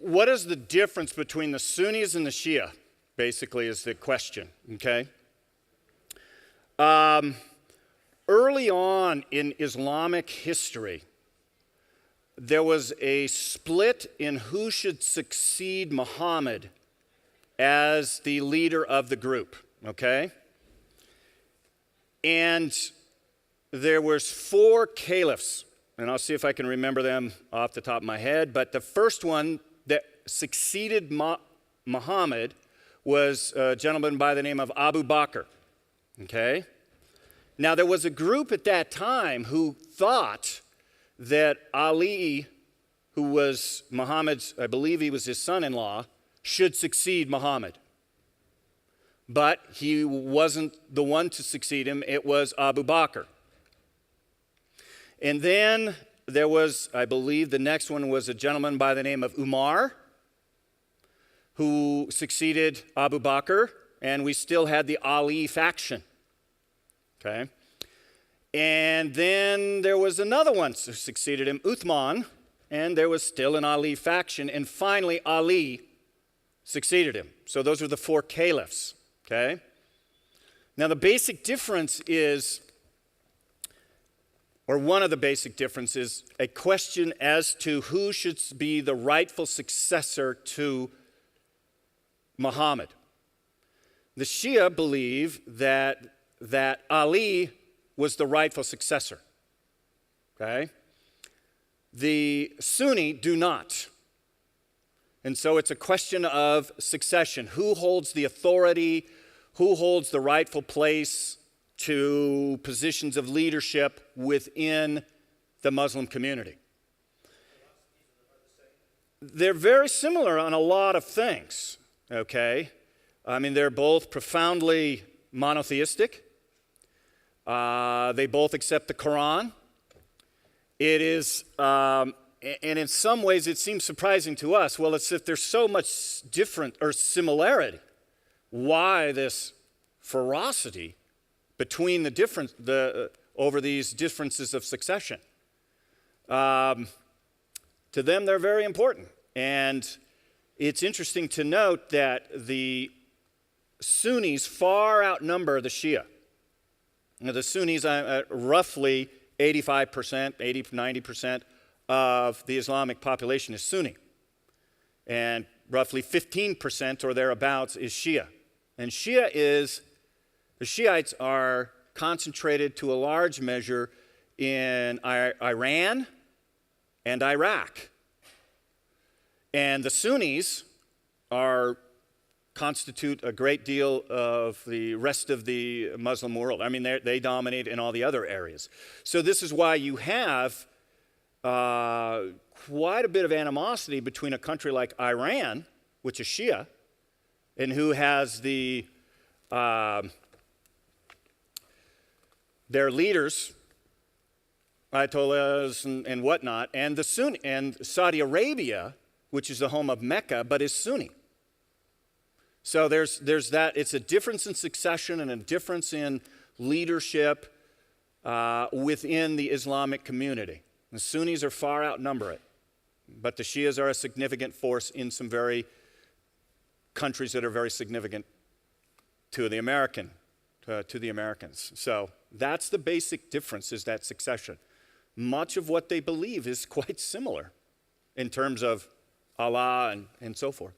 what is the difference between the Sunnis and the Shia, basically, is the question, okay? Early on in Islamic history, there was a split in who should succeed Muhammad as the leader of the group, okay? And there was 4 caliphs, and I'll see if I can remember them off the top of my head, but the first one that succeeded Muhammad was a gentleman by the name of Abu Bakr, okay? Now, there was a group at that time who thought that Ali, who was Muhammad's, I believe he was his son-in-law, should succeed Muhammad. But he wasn't the one to succeed him, it was Abu Bakr. And then there was, I believe the next one was a gentleman by the name of Umar, who succeeded Abu Bakr, and we still had the Ali faction. Okay? And then there was another one who succeeded him, Uthman, and there was still an Ali faction, and finally Ali succeeded him. So those were the 4 caliphs, okay? Now the basic difference is, or one of the basic differences, a question as to who should be the rightful successor to Muhammad. The Shia believe that Ali was the rightful successor, okay? The Sunni do not. And so it's a question of succession. Who holds the authority? Who holds the rightful place to positions of leadership within the Muslim community? They're very similar on a lot of things, okay? I mean, they're both profoundly monotheistic. They both accept the Quran. It is, and in some ways it seems surprising to us, well, it's if there's so much different or similarity, why this ferocity between over these differences of succession? To them, they're very important. And it's interesting to note that the Sunnis far outnumber the Shia. Now, the Sunnis, roughly 85%, 80-90% of the Islamic population is Sunni. And roughly 15% or thereabouts is Shia. And the Shiites are concentrated to a large measure in Iran and Iraq. And the Sunnis constitute a great deal of the rest of the Muslim world. I mean, they dominate in all the other areas. So this is why you have quite a bit of animosity between a country like Iran, which is Shia, and who has their leaders, ayatollahs and whatnot, and the Sunni, and Saudi Arabia, which is the home of Mecca, but is Sunni. So there's that. It's a difference in succession and a difference in leadership within the Islamic community. The Sunnis are far outnumber it, but the Shias are a significant force in some very countries that are very significant to the Americans. So that's the basic difference, is that succession. Much of what they believe is quite similar in terms of Allah and so forth.